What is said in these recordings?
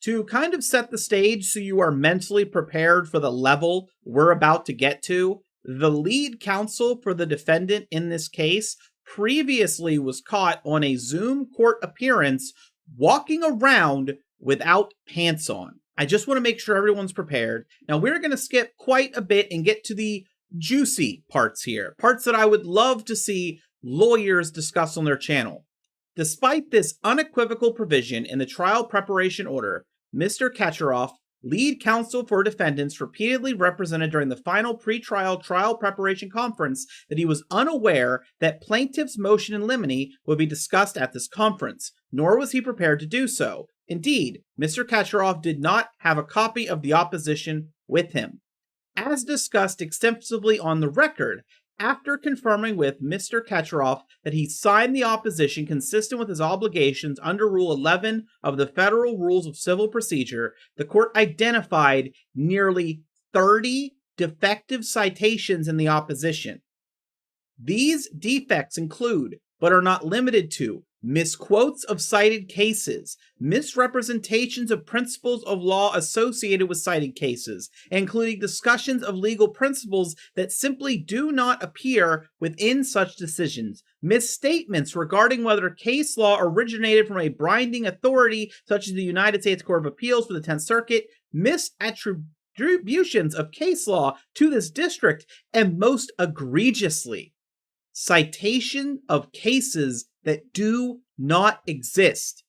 To kind of set the stage so you are mentally prepared for the level we're about to get to, the lead counsel for the defendant in this case previously was caught on a Zoom court appearance walking around without pants on. I just want to make sure everyone's prepared. Now, we're going to skip quite a bit and get to the juicy parts here, parts that I would love to see lawyers discuss on their channel. Despite this unequivocal provision in the trial preparation order, Mr. Kacharoff, lead counsel for defendants, repeatedly represented during the final pretrial trial preparation conference that he was unaware that plaintiff's motion in limine would be discussed at this conference, nor was he prepared to do so. Indeed, Mr. Kacharoff did not have a copy of the opposition with him. As discussed extensively on the record, after confirming with Mr. Kacharoff that he signed the opposition consistent with his obligations under Rule 11 of the Federal Rules of Civil Procedure, the court identified nearly 30 defective citations in the opposition. These defects include, but are not limited to, misquotes of cited cases, misrepresentations of principles of law associated with cited cases, including discussions of legal principles that simply do not appear within such decisions, misstatements regarding whether case law originated from a binding authority such as the United States Court of Appeals for the 10th Circuit, misattributions of case law to this district, and most egregiously, citation of cases that do not exist.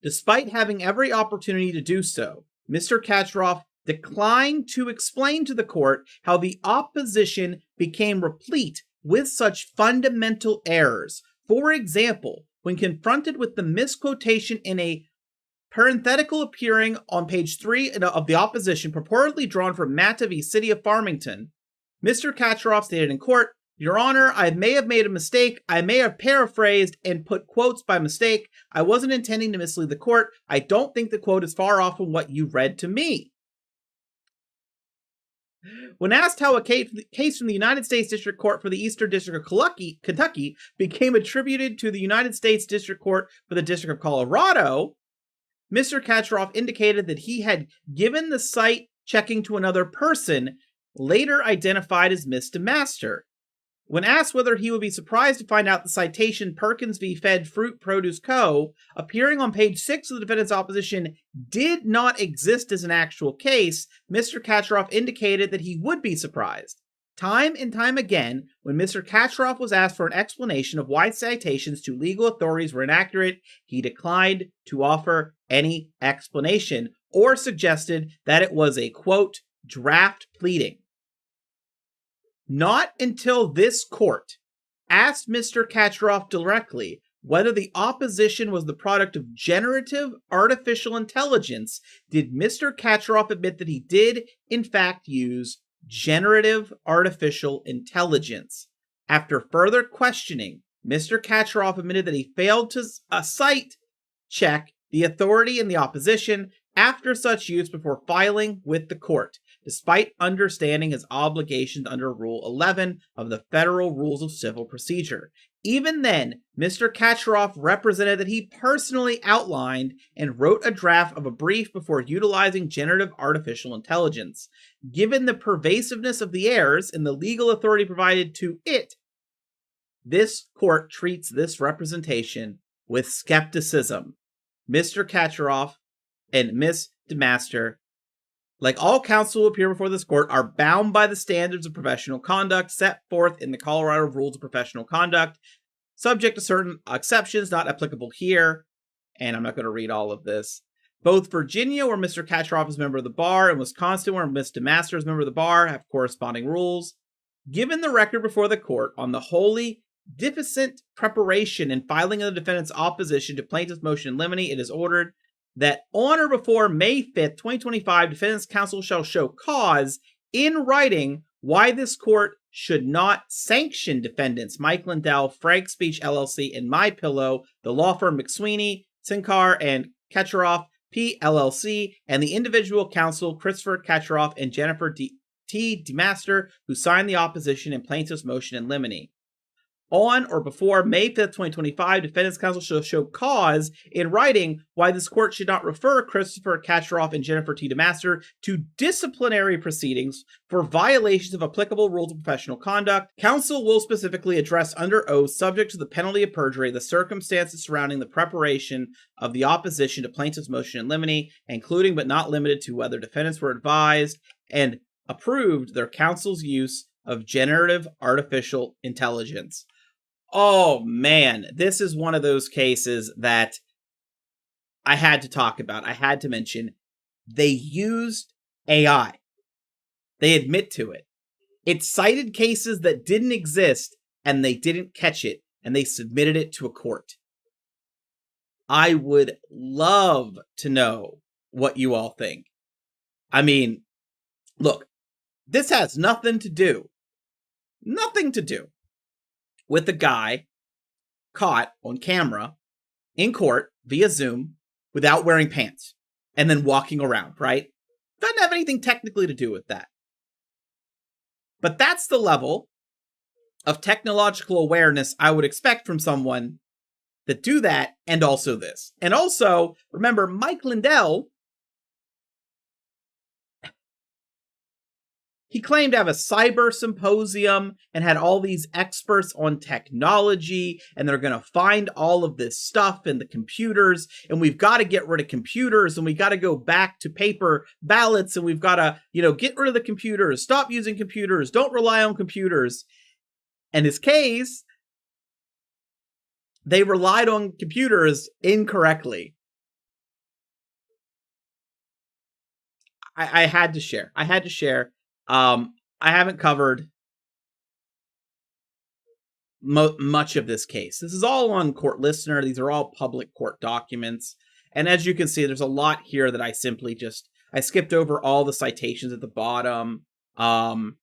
Despite having every opportunity to do so, Mr. Kacharoff declined to explain to the court how the opposition became replete with such fundamental errors. For example, when confronted with the misquotation in a parenthetical appearing on page 3 of the opposition purportedly drawn from Matta v. City of Farmington, Mr. Kacharoff stated in court, "Your Honor, I may have made a mistake. I may have paraphrased and put quotes by mistake. I wasn't intending to mislead the court. I don't think the quote is far off from what you read to me." When asked how a case from the United States District Court for the Eastern District of Kentucky became attributed to the United States District Court for the District of Colorado, Mr. Kacharoff indicated that he had given the site checking to another person, later identified as Miss DeMaster. When asked whether he would be surprised to find out the citation Perkins v. Fed Fruit Produce Co., appearing on page 6 of the defendant's opposition, did not exist as an actual case, Mr. Kacharoff indicated that he would be surprised. Time and time again, when Mr. Kacharoff was asked for an explanation of why citations to legal authorities were inaccurate, he declined to offer any explanation or suggested that it was a, quote, draft pleading. Not until this court asked Mr. Kacharoff directly whether the opposition was the product of generative artificial intelligence did Mr. Kacharoff admit that he did, in fact, use generative artificial intelligence. After further questioning, Mr. Kacharoff admitted that he failed to cite check the authority in the opposition after such use before filing with the court, despite understanding his obligations under Rule 11 of the Federal Rules of Civil Procedure. Even then, Mr. Kacharoff represented that he personally outlined and wrote a draft of a brief before utilizing generative artificial intelligence. Given the pervasiveness of the errors in the legal authority provided to it, this court treats this representation with skepticism. Mr. Kacharoff and Ms. DeMaster, like all counsel who appear before this court, are bound by the standards of professional conduct set forth in the Colorado Rules of Professional Conduct, subject to certain exceptions not applicable here, and I'm not going to read all of this. Both Virginia, where Mr. Kacharoff is a member of the bar, and Wisconsin, where Ms. DeMaster is a member of the bar, have corresponding rules. Given the record before the court on the wholly deficient preparation and filing of the defendant's opposition to plaintiff's motion in limine, it is ordered that on or before May 5th, 2025, defendant's counsel shall show cause in writing why this court should not sanction defendants Mike Lindell, Frank Speech LLC, and My Pillow, the law firm McSweeney, Sinkar, and Kacharoff, PLLC, and the individual counsel Christopher Kacharoff and Jennifer T. DeMaster, who signed the opposition in plaintiff's motion in limine. On or before May 5th, 2025, defendants counsel shall show cause in writing why this court should not refer Christopher Kacharoff and Jennifer T. DeMaster to disciplinary proceedings for violations of applicable rules of professional conduct. Counsel will specifically address under oath, subject to the penalty of perjury, the circumstances surrounding the preparation of the opposition to plaintiff's motion in limine, including but not limited to whether defendants were advised and approved their counsel's use of generative artificial intelligence. Oh man, this is one of those cases that I had to talk about. I had to mention. They used AI. They admit to it. It cited cases that didn't exist and they didn't catch it and they submitted it to a court. I would love to know what you all think. I mean, look, this has nothing to do with the guy caught on camera in court via Zoom without wearing pants and then walking around, right? Doesn't have anything technically to do with that. But that's the level of technological awareness I would expect from someone that do that, and also this. And also, remember, Mike Lindell, he claimed to have a cyber symposium and had all these experts on technology, and they're going to find all of this stuff in the computers, and we've got to get rid of computers, and we got to go back to paper ballots, and we've got to, get rid of the computers, stop using computers, don't rely on computers. In his case, they relied on computers incorrectly. I had to share. I haven't covered much of this case. This is all on Court Listener. These are all public court documents. And as you can see, there's a lot here that I simply I skipped over all the citations at the bottom. I'm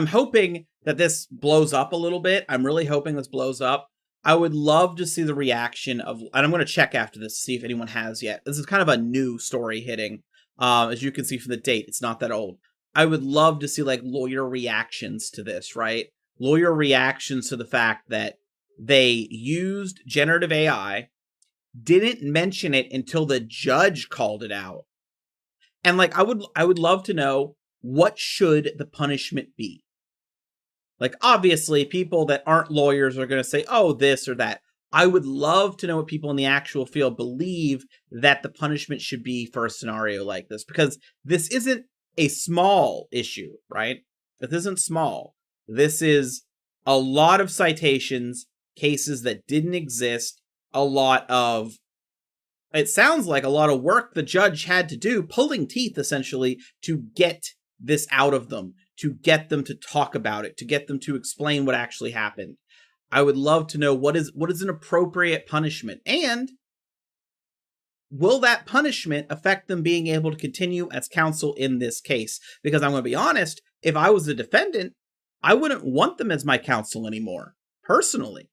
hoping that this blows up a little bit. I'm really hoping this blows up. I would love to see the reaction of, and I'm going to check after this to see if anyone has yet. This is kind of a new story hitting. As you can see from the date, it's not that old. I would love to see lawyer reactions to this, right? Lawyer reactions to the fact that they used generative AI, didn't mention it until the judge called it out. And I would love to know, what should the punishment be? Obviously, people that aren't lawyers are going to say, oh, this or that. I would love to know what people in the actual field believe that the punishment should be for a scenario like this, because this isn't a small issue, right? This isn't small. This is a lot of citations, cases that didn't exist, it sounds like a lot of work the judge had to do, pulling teeth essentially, to get this out of them, to get them to talk about it, to get them to explain what actually happened. I would love to know what is an appropriate punishment, and will that punishment affect them being able to continue as counsel in this case? Because I'm going to be honest, if I was a defendant, I wouldn't want them as my counsel anymore, personally.